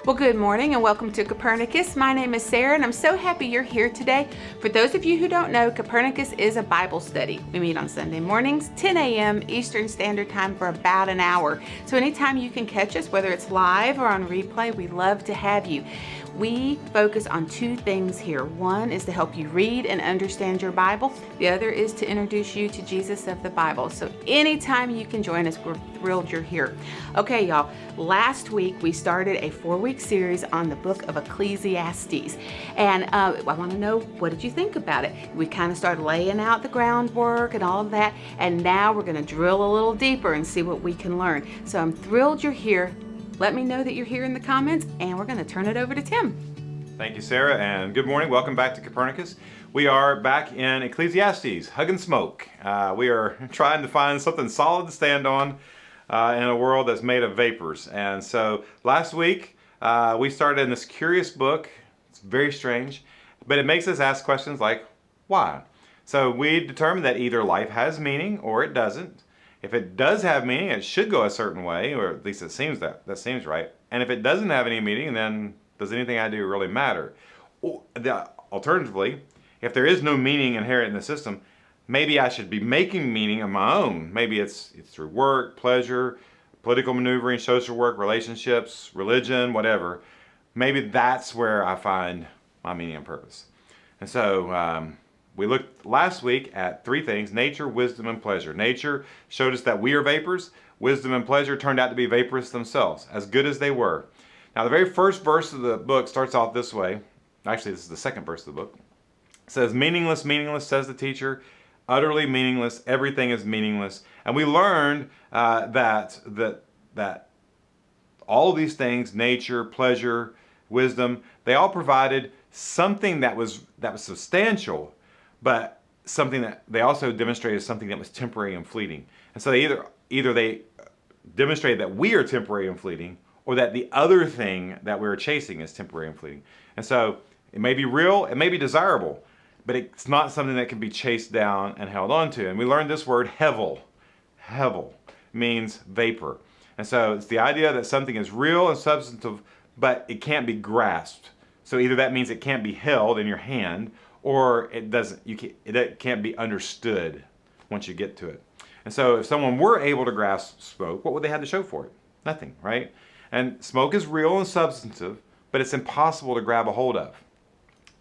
Well, good morning and welcome to Copernicus. My name is Sarah and I'm so happy you're here today. For those of you who don't know, Copernicus is a Bible study. We meet on Sunday mornings, 10 a.m. Eastern Standard Time for about an hour. So anytime you can catch us, whether it's live or on replay, we love to have you. We focus on two things here. One is to help you read and understand your Bible. The other is to introduce you to Jesus of the Bible. So anytime you can join us, we're thrilled you're here. Okay, y'all, last week we started a 4-week series on the book of Ecclesiastes. And I want to know, what did you think about it? We kind of started laying out the groundwork and all of that. And now we're going to drill a little deeper and see what we can learn. So I'm thrilled you're here. Let me know that you're here in the comments, and we're going to turn it over to Tim. Thank you, Sarah, and good morning. Welcome back to Copernicus. We are back in Ecclesiastes, hug and smoke. We are trying to find something solid to stand on in a world that's made of vapors. And so last week, we started in this curious book. It's very strange, but it makes us ask questions like, why? So we determined that either life has meaning or it doesn't. If it does have meaning, it should go a certain way, or at least it seems that seems right. And if it doesn't have any meaning, then does anything I do really matter? Alternatively, if there is no meaning inherent in the system, maybe I should be making meaning of my own. Maybe it's through work, pleasure, political maneuvering, social work, relationships, religion, whatever. Maybe that's where I find my meaning and purpose. And so we looked last week at 3 things: nature, wisdom, and pleasure. Nature showed us that we are vapors. Wisdom and pleasure turned out to be vapors themselves, as good as they were. Now, the very first verse of the book starts off this way. Actually, this is the second verse of the book. It says, "Meaningless, meaningless, says the teacher. Utterly meaningless. Everything is meaningless." And we learned that all of these things, nature, pleasure, wisdom, they all provided something that was substantial, but something that they also demonstrated something that was temporary and fleeting. And so they either they demonstrated that we are temporary and fleeting, or that the other thing that we're chasing is temporary and fleeting. And so it may be real, it may be desirable, but it's not something that can be chased down and held on to. And we learned this word, hevel. Hevel means vapor. And so it's the idea that something is real and substantive, but it can't be grasped. So either that means it can't be held in your hand, or it can't be understood once you get to it. And so if someone were able to grasp smoke, what would they have to show for it? Nothing, right? And smoke is real and substantive, but it's impossible to grab a hold of.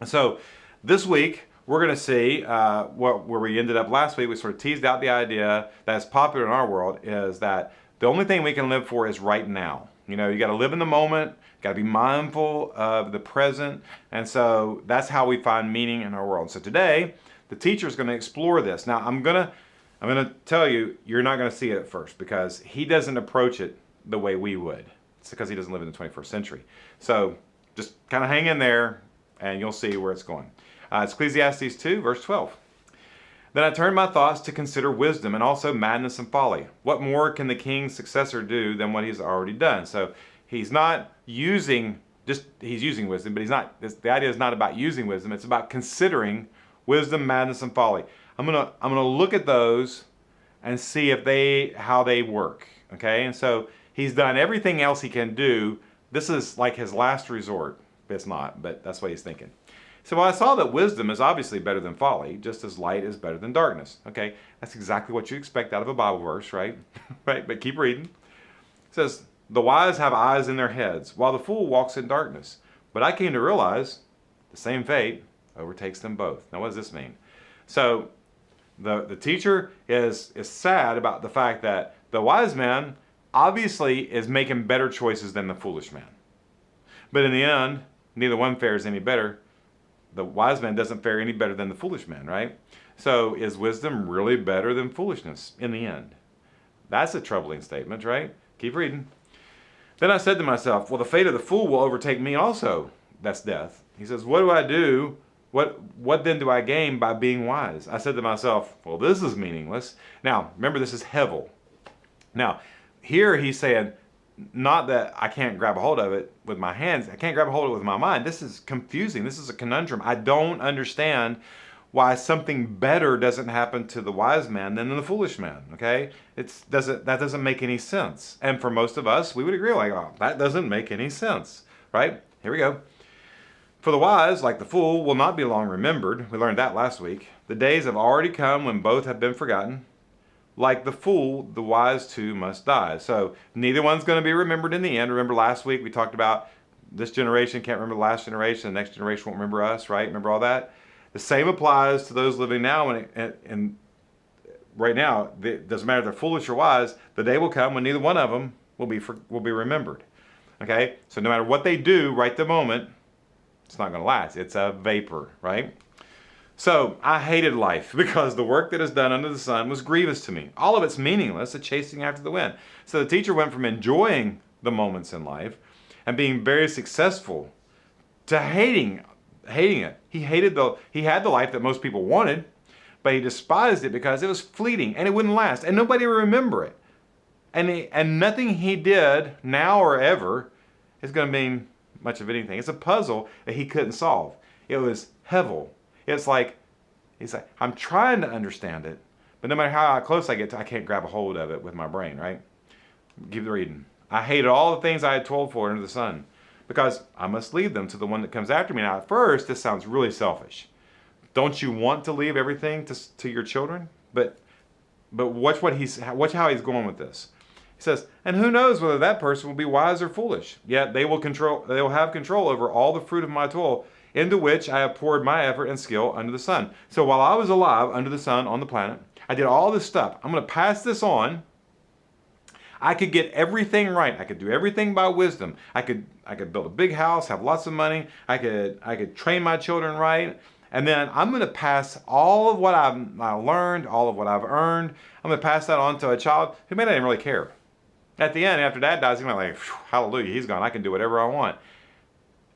And so this week, we're going to see where we ended up last week. We sort of teased out the idea that's popular in our world is that the only thing we can live for is right now. You know, you got to live in the moment, got to be mindful of the present, and so that's how we find meaning in our world. So today, the teacher is going to explore this. Now, I'm going to tell you, you're not going to see it at first because he doesn't approach it the way we would. It's because he doesn't live in the 21st century. So just kind of hang in there, and you'll see where it's going. It's Ecclesiastes 2, verse 12. "Then I turned my thoughts to consider wisdom and also madness and folly. What more can the king's successor do than what he's already done?" So he's not using, he's using wisdom, but the idea is not about using wisdom. It's about considering wisdom, madness, and folly. I'm gonna look at those and see how they work. Okay, and so he's done everything else he can do. This is like his last resort. It's not, but that's what he's thinking. So I saw that wisdom is obviously better than folly, just as light is better than darkness. Okay, that's exactly what you expect out of a Bible verse, right? Right, but keep reading. It says, "The wise have eyes in their heads, while the fool walks in darkness. But I came to realize the same fate overtakes them both." Now, what does this mean? So the teacher is sad about the fact that the wise man obviously is making better choices than the foolish man. But in the end, neither one fares any better. The wise man doesn't fare any better than the foolish man, right? So is wisdom really better than foolishness in the end? That's a troubling statement, right? Keep reading. "Then I said to myself, well, the fate of the fool will overtake me also." That's death. He says, "What do I do? What then do I gain by being wise?" I said to myself, well, this is meaningless. Now, remember, this is hevel. Now, here he's saying, not that I can't grab a hold of it with my hands. I can't grab a hold of it with my mind. This is confusing. This is a conundrum. I don't understand why something better doesn't happen to the wise man than the foolish man, okay? That doesn't make any sense. And for most of us, we would agree, like, oh, that doesn't make any sense, right? Here we go. For the wise, like the fool, will not be long remembered. We learned that last week. The days have already come when both have been forgotten. Like the fool, the wise too must die. So neither one's going to be remembered in the end. Remember last week we talked about this generation can't remember the last generation, the next generation won't remember us, right? Remember all that? The same applies to those living now, and right now, it doesn't matter if they're foolish or wise, the day will come when neither one of them will be remembered. Okay? So no matter what they do right the moment, it's not going to last. It's a vapor, right? So I hated life because the work that is done under the sun was grievous to me. All of it's meaningless, a chasing after the wind. So the teacher went from enjoying the moments in life and being very successful to hating it. He had the life that most people wanted, but he despised it because it was fleeting and it wouldn't last and nobody would remember it. And nothing he did now or ever is going to mean much of anything. It's a puzzle that he couldn't solve. It was hevel. It's like, he's like, I'm trying to understand it, but no matter how close I get to, I can't grab a hold of it with my brain, right? Keep the reading. I hated all the things I had toiled for under the sun, because I must leave them to the one that comes after me. Now, at first, this sounds really selfish. Don't you want to leave everything to your children? But watch how he's going with this. He says, and who knows whether that person will be wise or foolish? Yet they will have control over all the fruit of my toil, into which I have poured my effort and skill under the sun. So while I was alive under the sun on the planet, I did all this stuff. I'm going to pass this on. I could get everything right. I could do everything by wisdom. I could build a big house, have lots of money. I could train my children right. And then I'm going to pass all of what I've learned, all of what I've earned. I'm going to pass that on to a child who may not even really care. At the end, after dad dies, he's going to be like, hallelujah, he's gone. I can do whatever I want.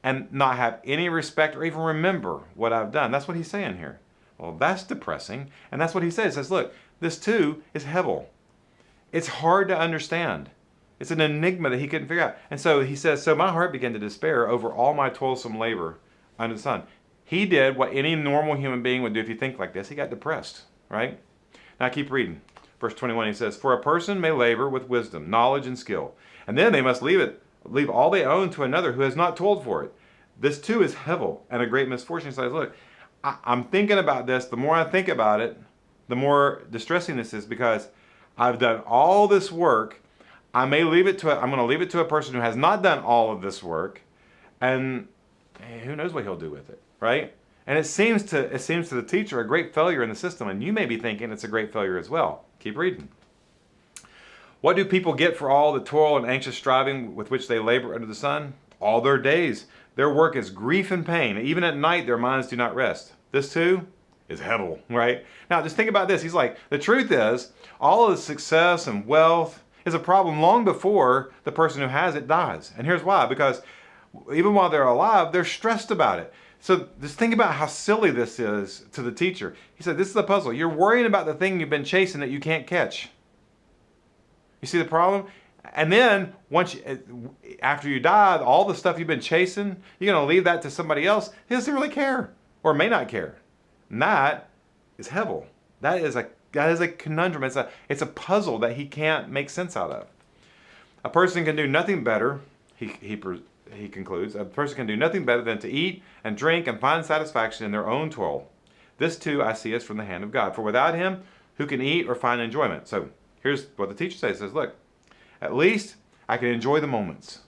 And not have any respect or even remember what I've done. That's what he's saying here. Well, that's depressing. And that's what he says. He says, look, this too is hevel. It's hard to understand. It's an enigma that he couldn't figure out. And so he says, so my heart began to despair over all my toilsome labor under the sun. He did what any normal human being would do if you think like this. He got depressed, right? Now keep reading. Verse 21, he says, for a person may labor with wisdom, knowledge, and skill, and then they must leave all they own to another who has not toiled for it. This too is hevel and a great misfortune. He says, look, I'm thinking about this. The more I think about it, the more distressing this is, because I've done all this work. I'm going to leave it to a person who has not done all of this work, and who knows what he'll do with it, right? And it seems to the teacher a great failure in the system, and you may be thinking it's a great failure as well. Keep reading. What do people get for all the toil and anxious striving with which they labor under the sun? All their days. Their work is grief and pain. Even at night, their minds do not rest. This too is hevel, right? Now, just think about this. He's like, the truth is, all of the success and wealth is a problem long before the person who has it dies. And here's why. Because even while they're alive, they're stressed about it. So just think about how silly this is to the teacher. He said, this is a puzzle. You're worrying about the thing you've been chasing that you can't catch. You see the problem? And then after you die, all the stuff you've been chasing, you're going to leave that to somebody else. He doesn't really care, or may not care. And that is hevel. That is a conundrum. It's a puzzle that he can't make sense out of. A person can do nothing better. He concludes, a person can do nothing better than to eat and drink and find satisfaction in their own toil. This too I see is from the hand of God. For without him, who can eat or find enjoyment? So here's what the teacher says. He says, look, at least I can enjoy the moments.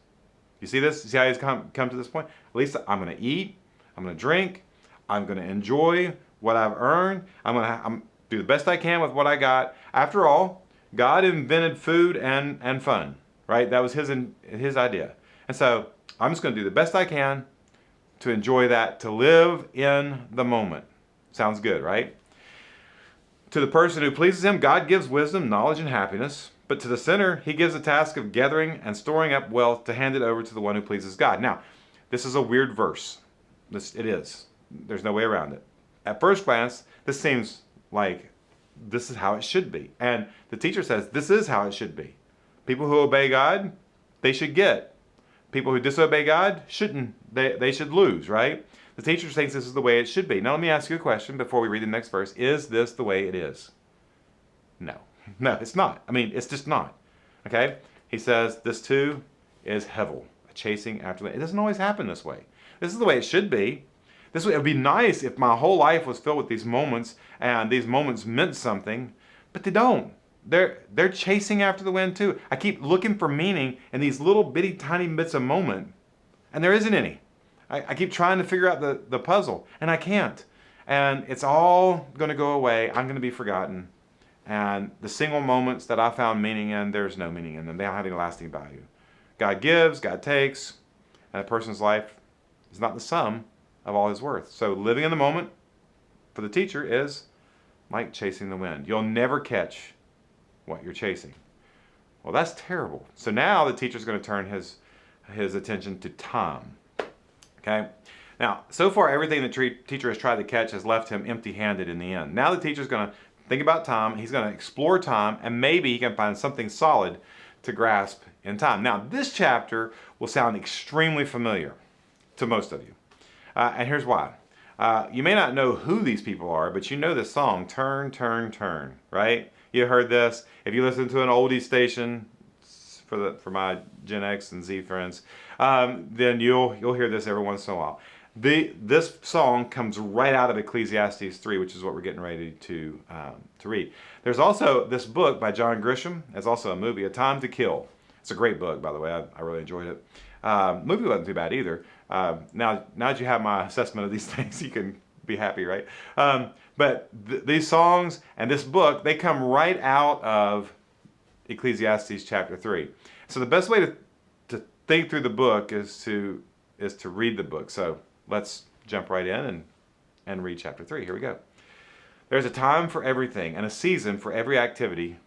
You see this? See how he's come to this point? At least I'm going to eat. I'm going to drink. I'm going to enjoy what I've earned. I'm going to do the best I can with what I got. After all, God invented food and fun, right? That was his idea. And so I'm just going to do the best I can to enjoy that, to live in the moment. Sounds good, right? To the person who pleases him, God gives wisdom, knowledge, and happiness. But to the sinner, he gives the task of gathering and storing up wealth to hand it over to the one who pleases God. Now, this is a weird verse. It is. There's no way around it. At first glance, this seems like this is how it should be. And the teacher says this is how it should be. People who obey God, they should get. People who disobey God shouldn't. They should lose, right? The teacher thinks this is the way it should be. Now let me ask you a question before we read the next verse. Is this the way it is? No. No, it's not. I mean, it's just not. Okay? He says this too is hevel, chasing after it. It doesn't always happen this way. This is the way it should be. This way, it would be nice if my whole life was filled with these moments and these moments meant something, but they don't. They're chasing after the wind too. I keep looking for meaning in these little bitty tiny bits of moment, and there isn't any. I keep trying to figure out the puzzle, and I can't. And it's all going to go away. I'm going to be forgotten. And the single moments that I found meaning in, there's no meaning in them. They don't have any lasting value. God gives, God takes, and a person's life is not the sum of all his worth. So living in the moment for the teacher is like chasing the wind. You'll never catch what you're chasing. Well, that's terrible. So now the teacher's going to turn his attention to time. Okay? Now, so far everything the teacher has tried to catch has left him empty-handed in the end. Now the teacher's going to think about time, he's going to explore time, and maybe he can find something solid to grasp in time. Now, this chapter will sound extremely familiar to most of you. And here's why. You may not know who these people are, but you know this song, Turn, Turn, Turn, right? You heard this. If you listen to an oldie station, for my Gen X and Z friends, then you'll hear this every once in a while. This song comes right out of Ecclesiastes 3, which is what we're getting ready to read. There's also this book by John Grisham. It's also a movie, A Time to Kill. It's a great book, by the way. I really enjoyed it. Movie wasn't too bad either. Now that you have my assessment of these things, you can be happy, right? But these songs and this book, they come right out of Ecclesiastes chapter 3. So the best way to think through the book is to read the book. So let's jump right in and read chapter 3. Here we go. There's a time for everything and a season for every activity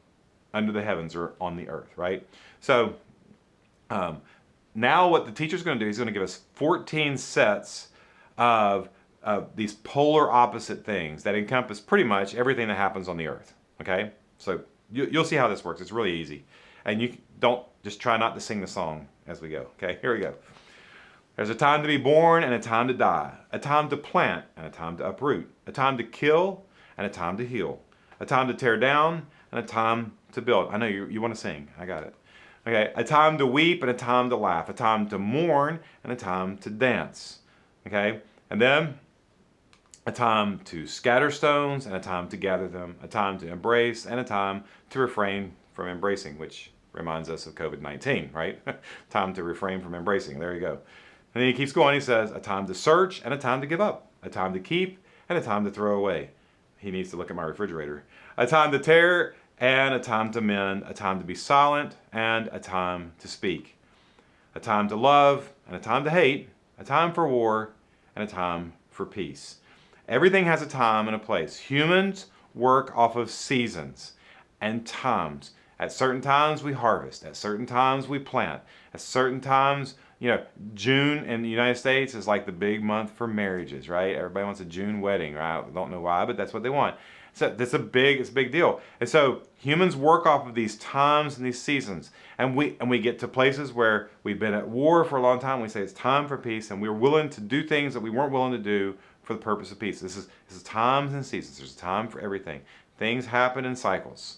under the heavens or on the earth, right? So now what the teacher's going to do, he's going to give us 14 sets of these polar opposite things that encompass pretty much everything that happens on the earth, okay? So you'll see how this works. It's really easy. And you don't, just try not to sing the song as we go, okay? Here we go. There's a time to be born and a time to die, a time to plant and a time to uproot, a time to kill and a time to heal, a time to tear down and a time to build. I know you want to sing. I got it. Okay, a time to weep and a time to laugh, a time to mourn and a time to dance. Okay, and then a time to scatter stones and a time to gather them, a time to embrace and a time to refrain from embracing, which reminds us of COVID-19, right? Time to refrain from embracing. There you go. And then he keeps going. He says, a time to search and a time to give up, a time to keep and a time to throw away. He needs to look at my refrigerator. A time to tear and a time to mend, a time to be silent and a time to speak. A time to love and a time to hate, a time for war and a time for peace. Everything has a time and a place. Humans work off of seasons and times. At certain times we harvest. At certain times we plant. At certain times, June in the United States is like the big month for marriages, right? Everybody wants a June wedding, right? I don't know why, but that's what they want. So it's a big deal. And so humans work off of these times and these seasons. And we get to places where we've been at war for a long time. We say it's time for peace, and we're willing to do things that we weren't willing to do for the purpose of peace. This is times and seasons. There's a time for everything. Things happen in cycles.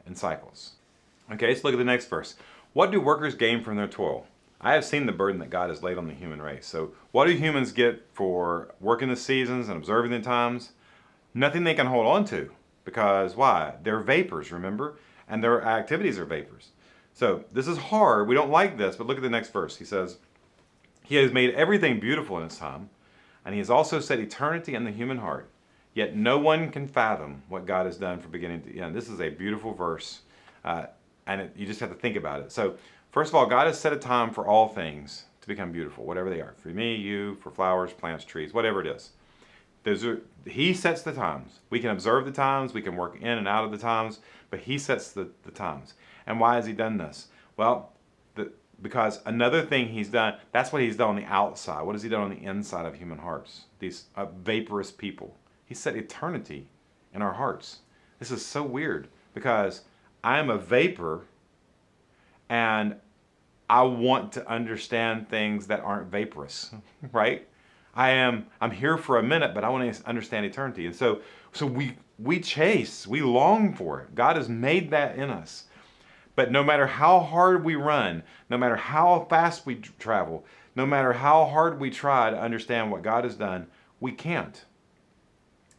Okay, let's look at the next verse. What do workers gain from their toil? I have seen the burden that God has laid on the human race. So what do humans get for working the seasons and observing the times? Nothing they can hold on to. Because why? They're vapors, remember? And their activities are vapors. So this is hard. We don't like this, but look at the next verse. He says, He has made everything beautiful in His time, and He has also set eternity in the human heart. Yet no one can fathom what God has done from beginning to end. This is a beautiful verse, you just have to think about it. So first of all, God has set a time for all things to become beautiful, whatever they are. For me, you, for flowers, plants, trees, whatever it is. He sets the times. We can observe the times, we can work in and out of the times, but He sets the times. And why has He done this? Well, because another thing He's done, that's what He's done on the outside. What has He done on the inside of human hearts? These vaporous people. He set eternity in our hearts. This is so weird because I am a vapor and I want to understand things that aren't vaporous, right? I'm here for a minute, but I want to understand eternity. And so we chase, we long for it. God has made that in us. But no matter how hard we run, no matter how fast we travel, no matter how hard we try to understand what God has done, we can't.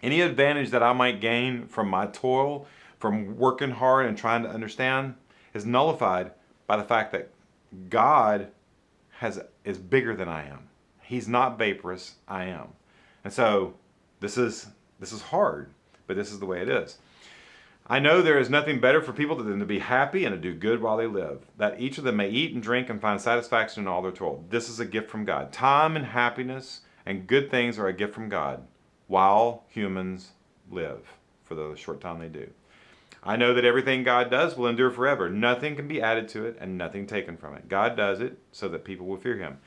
Any advantage that I might gain from my toil, from working hard and trying to understand, is nullified by the fact that God is bigger than I am. He's not vaporous, I am. And so this is hard, but this is the way it is. I know there is nothing better for people than to be happy and to do good while they live, that each of them may eat and drink and find satisfaction in all their toil. This is a gift from God. Time and happiness and good things are a gift from God while humans live for the short time they do. I know that everything God does will endure forever. Nothing can be added to it and nothing taken from it. God does it so that people will fear him.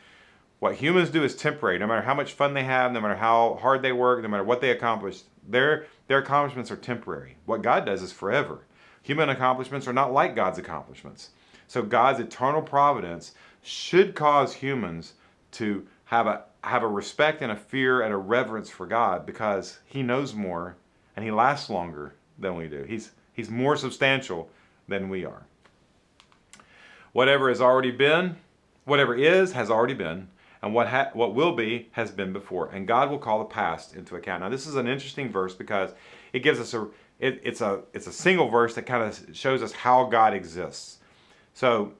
What humans do is temporary. No matter how much fun they have, no matter how hard they work, no matter what they accomplish, their accomplishments are temporary. What God does is forever. Human accomplishments are not like God's accomplishments. So God's eternal providence should cause humans to have a respect and a fear and a reverence for God, because he knows more and he lasts longer than we do. He's more substantial than we are. Whatever has already been, whatever is has already been, and what will be has been before, and God will call the past into account. Now, this is an interesting verse because it gives us it's a single verse that kind of shows us how God exists. So,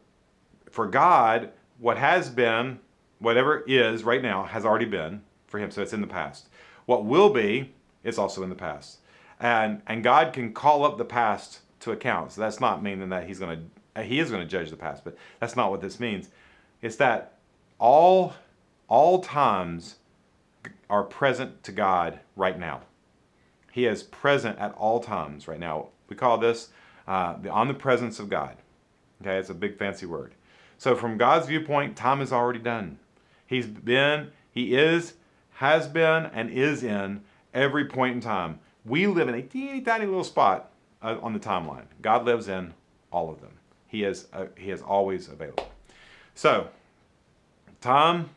for God, what has been, whatever is right now, has already been for him. So it's in the past. What will be is also in the past, and God can call up the past to account. So that's not meaning that he is going to judge the past, but that's not what this means. It's that all times are present to God right now. He is present at all times right now. We call this the omnipresence of God. Okay, it's a big fancy word. So from God's viewpoint, time is already done. He's been, he is, has been, and is in every point in time. We live in a teeny tiny little spot on the timeline. God lives in all of them. He is always available. So time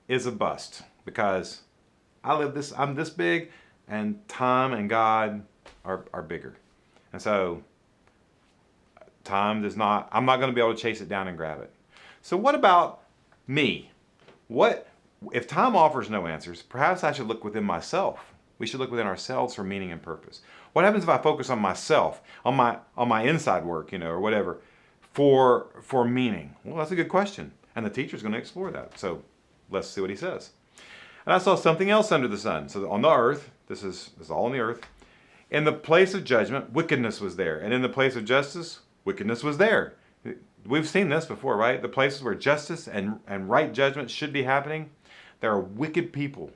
is a bust, because I'm this big, and time and God are bigger. And so time does not, I'm not going to be able to chase it down and grab it. So what about me? What if time offers no answers? Perhaps I should look within myself. We should look within ourselves for meaning and purpose. What happens if I focus on myself, on my inside work, or whatever, for meaning? Well, that's a good question, and the teacher's going to explore that. So let's see what he says. And I saw something else under the sun. So on the earth, this is all on the earth. In the place of judgment, wickedness was there, and in the place of justice, wickedness was there. We've seen this before, right? The places where justice and right judgment should be happening, there are wicked people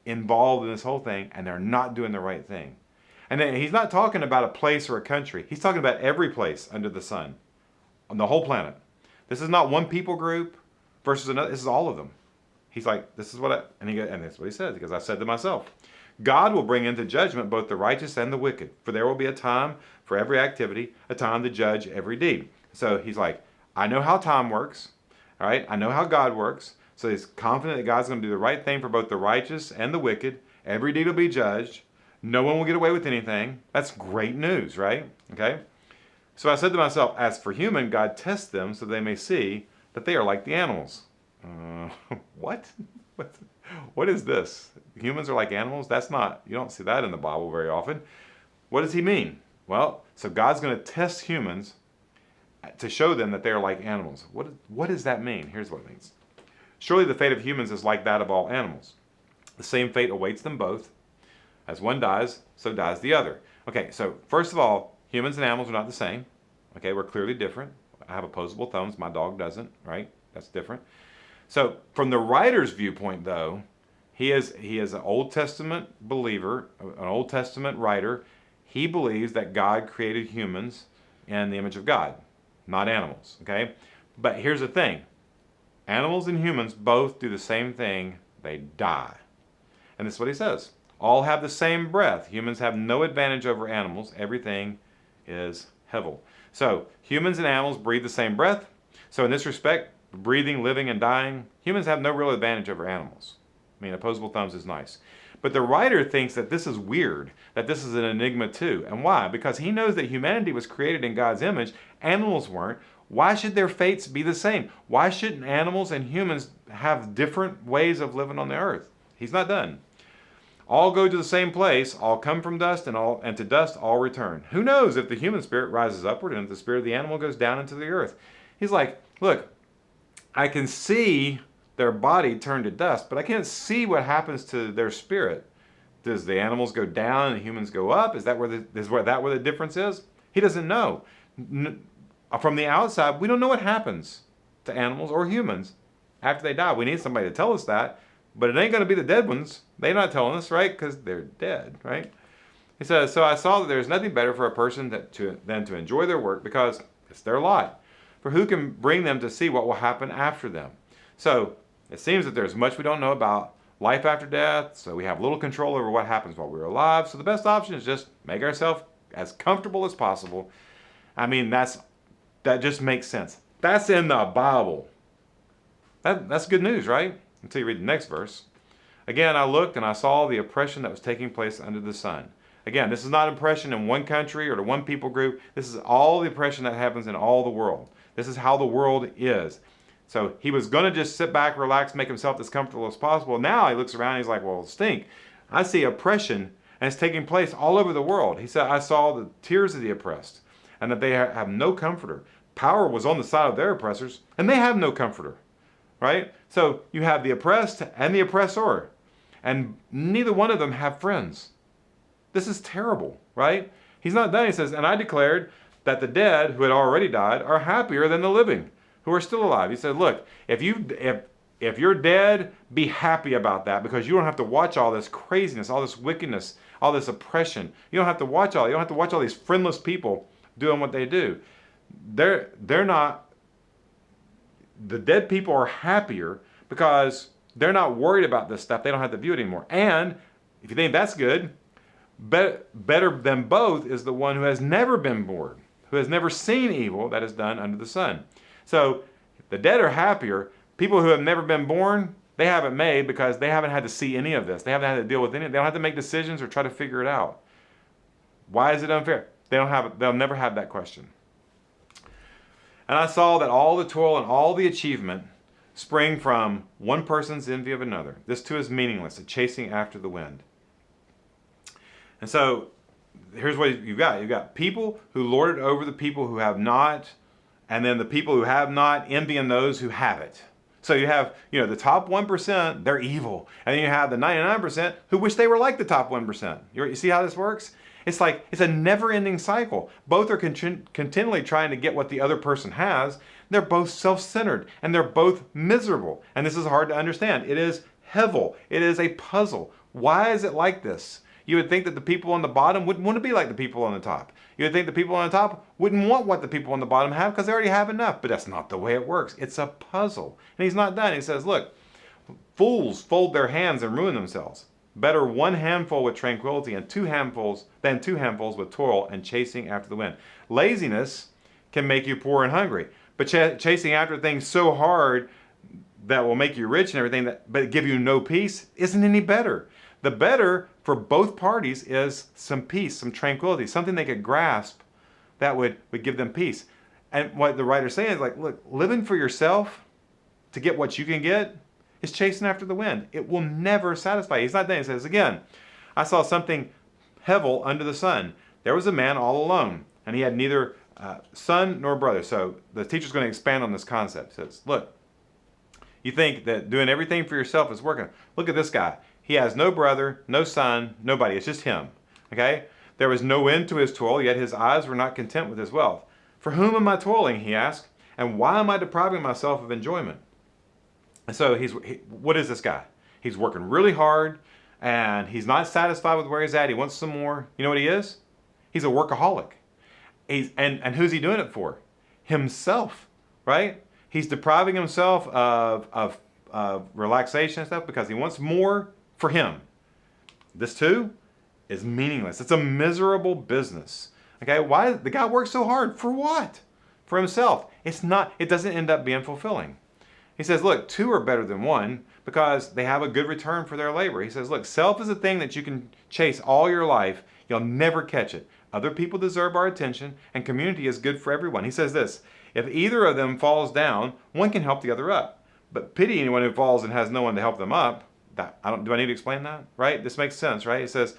involved in this whole thing, and they're not doing the right thing. And then he's not talking about a place or a country. He's talking about every place under the sun, on the whole planet. This is not one people group versus another. This is all of them. He's like, this is what and that's what he says, because I said to myself, God will bring into judgment both the righteous and the wicked, for there will be a time for every activity, a time to judge every deed. So he's like, I know how time works, all right? I know how God works. So he's confident that God's going to do the right thing for both the righteous and the wicked. Every deed will be judged. No one will get away with anything. That's great news, right? Okay? So I said to myself, as for human, God tests them so they may see that they are like the animals. What? What is this? Humans are like animals? That's not, you don't see that in the Bible very often. What does he mean? Well, so God's going to test humans to show them that they are like animals. What does that mean? Here's what it means. Surely the fate of humans is like that of all animals. The same fate awaits them both. As one dies, so dies the other. Okay, so first of all, humans and animals are not the same. Okay, we're clearly different. I have opposable thumbs. My dog doesn't, right? That's different. So from the writer's viewpoint, though, he is an Old Testament believer, an Old Testament writer. He believes that God created humans in the image of God, not animals, okay? But here's the thing. Animals and humans both do the same thing. They die. And this is what he says. All have the same breath. Humans have no advantage over animals. Everything is hevel. So humans and animals breathe the same breath. So in this respect, breathing, living, and dying, humans have no real advantage over animals. I mean, opposable thumbs is nice. But the writer thinks that this is weird, that this is an enigma too. And why? Because he knows that humanity was created in God's image, animals weren't. Why should their fates be the same? Why shouldn't animals and humans have different ways of living on the earth? He's not done. All go to the same place, all come from dust, and to dust all return. Who knows if the human spirit rises upward and if the spirit of the animal goes down into the earth? He's like, look, I can see their body turn to dust, but I can't see what happens to their spirit. Does the animals go down and the humans go up? Is that where the difference is? He doesn't know. From the outside, we don't know what happens to animals or humans after they die. We need somebody to tell us that, but it ain't going to be the dead ones. They're not telling us, right? Because they're dead, right? He says, so I saw that there's nothing better for a person than to enjoy their work because it's their lot. For who can bring them to see what will happen after them? So it seems that there's much we don't know about life after death, so we have little control over what happens while we're alive. So the best option is just make ourselves as comfortable as possible. I mean, that just makes sense. That's in the Bible. That's good news, right? Until you read the next verse. Again, I looked and I saw the oppression that was taking place under the sun. Again, this is not oppression in one country or to one people group. This is all the oppression that happens in all the world. This is how the world is. So he was going to just sit back, relax, make himself as comfortable as possible. Now he looks around and he's like, well, stink. I see oppression and it's taking place all over the world. He said, I saw the tears of the oppressed and that they have no comforter. Power was on the side of their oppressors and they have no comforter, right? So you have the oppressed and the oppressor and neither one of them have friends. This is terrible, right? He's not done. He says, and I declared that the dead who had already died are happier than the living who are still alive. He said, look, if you're dead, be happy about that because you don't have to watch all this craziness, all this wickedness, all this oppression. You don't have to watch all these friendless people doing what they do. They're not, the dead people are happier because they're not worried about this stuff. They don't have to view it anymore. And if you think that's good, better than both is the one who has never been born, who has never seen evil that is done under the sun. So the dead are happier. People who have never been born, they haven't made because they haven't had to see any of this. They haven't had to deal with any. They don't have to make decisions or try to figure it out. Why is it unfair? They'll never have that question. And I saw that all the toil and all the achievement spring from one person's envy of another. This too is meaningless, a chasing after the wind. And so here's what you've got. You've got people who lord it over the people who have not, and then the people who have not envying those who have it. So you have, the top 1%, they're evil. And then you have the 99% who wish they were like the top 1%. You see how this works? It's like, it's a never-ending cycle. Both are continually trying to get what the other person has. They're both self-centered, and they're both miserable. And this is hard to understand. It is hevel. It is a puzzle. Why is it like this? You would think that the people on the bottom wouldn't want to be like the people on the top. You would think the people on the top wouldn't want what the people on the bottom have because they already have enough. But that's not the way it works. It's a puzzle. And he's not done. He says, look, fools fold their hands and ruin themselves. Better one handful with tranquility and two handfuls with toil and chasing after the wind. Laziness can make you poor and hungry. But chasing after things so hard that will make you rich and everything, but give you no peace, isn't any better. The better for both parties is some peace, some tranquility, something they could grasp that would give them peace. And what the writer's saying is like, look, living for yourself to get what you can get is chasing after the wind. It will never satisfy you. He's not done. He says, again, I saw something hevel under the sun. There was a man all alone, and he had neither son nor brother. So the teacher's going to expand on this concept. He says, look, you think that doing everything for yourself is working. Look at this guy. He has no brother, no son, nobody. It's just him. Okay? There was no end to his toil, yet his eyes were not content with his wealth. For whom am I toiling, he asked, and why am I depriving myself of enjoyment? And so what is this guy? He's working really hard, and he's not satisfied with where he's at. He wants some more. You know what he is? He's a workaholic. And who's he doing it for? Himself, right? He's depriving himself of relaxation and stuff because he wants more for him. This too is meaningless. It's a miserable business. Okay, why the guy works so hard? For what? For himself. It doesn't end up being fulfilling. He says, look, two are better than one because they have a good return for their labor. He says, look, self is a thing that you can chase all your life. You'll never catch it. Other people deserve our attention, and community is good for everyone. He says this, if either of them falls down, one can help the other up. But pity anyone who falls and has no one to help them up. Do I need to explain that? Right? This makes sense, right? It says,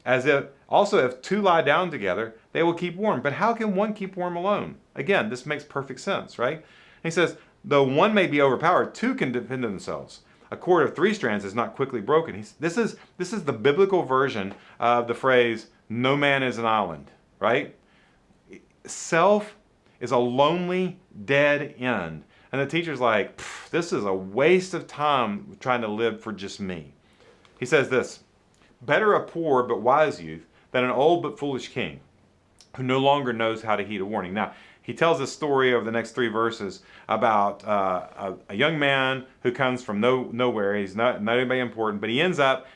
as if also if two lie down together, they will keep warm. But how can one keep warm alone? Again, this makes perfect sense, right? And he says, though one may be overpowered, two can defend themselves. A cord of 3 strands is not quickly broken. This is the biblical version of the phrase, no man is an island, right? Self is a lonely, dead end. And the teacher's like, this is a waste of time trying to live for just me. He says this, better a poor but wise youth than an old but foolish king who no longer knows how to heed a warning. Now, he tells a story over the next 3 verses about a young man who comes from nowhere. He's not anybody important, but he ends up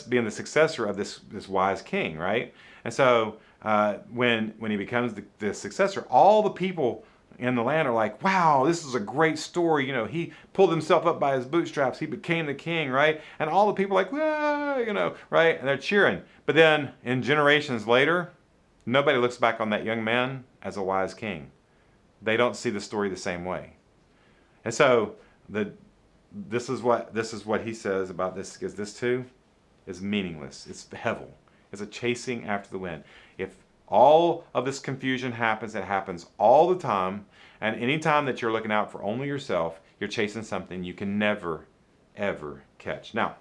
being the successor of this wise king, right? And so when he becomes the successor, all the people in the land are like, wow, this is a great story. You know, he pulled himself up by his bootstraps. He became the king, right? And all the people are like, well, you know, right? And they're cheering. But then in generations later, nobody looks back on that young man as a wise king. They don't see the story the same way. And so this is what he says about this, because this too is meaningless. It's hevel. It's a chasing after the wind. If all of this confusion happens, it happens all the time, and any time that you're looking out for only yourself, you're chasing something you can never, ever catch. Now,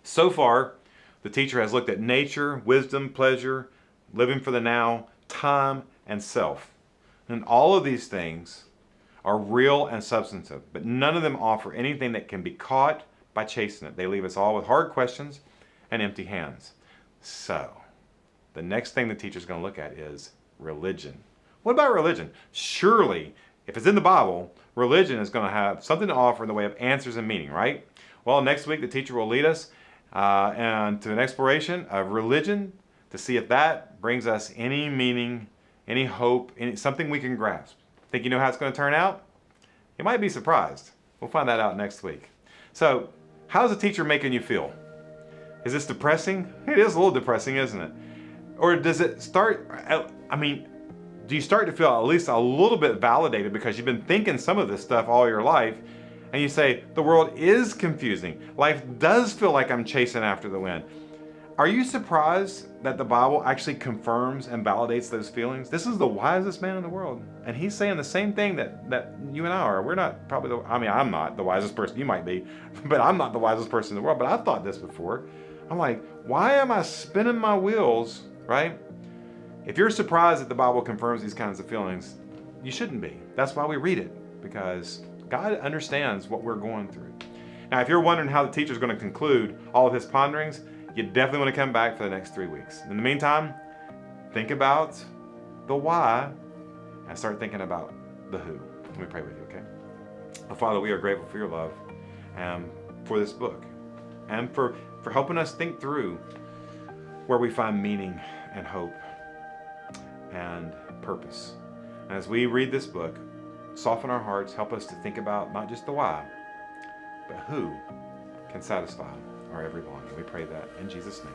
so far, the teacher has looked at nature, wisdom, pleasure, living for the now, time, and self. And all of these things are real and substantive, but none of them offer anything that can be caught by chasing it. They leave us all with hard questions and empty hands. So, the next thing the teacher's going to look at is religion. What about religion? Surely, if it's in the Bible, religion is going to have something to offer in the way of answers and meaning, right? Well, next week the teacher will lead us and to an exploration of religion to see if that brings us any meaning, any hope, something we can grasp. Think you know how it's going to turn out? You might be surprised. We'll find that out next week. So, how's the teacher making you feel? Is this depressing? It is a little depressing, isn't it? Or does it start, do you start to feel at least a little bit validated because you've been thinking some of this stuff all your life, and you say, the world is confusing. Life does feel like I'm chasing after the wind. Are you surprised that the Bible actually confirms and validates those feelings? This is the wisest man in the world, and he's saying the same thing that you and I are. We're not probably I'm not the wisest person. You might be, but I'm not the wisest person in the world. But I've thought this before. I'm like, why am I spinning my wheels, right? If you're surprised that the Bible confirms these kinds of feelings, you shouldn't be. That's why we read it, because God understands what we're going through. Now, if you're wondering how the teacher's going to conclude all of his ponderings, you definitely want to come back for the next 3 weeks. In the meantime, think about the why and start thinking about the who. Let me pray with you, okay? Well, Father, we are grateful for your love and for this book and for helping us think through where we find meaning and hope and purpose. And as we read this book, soften our hearts, help us to think about not just the why, but who can satisfy our every longing. We pray that in Jesus' name.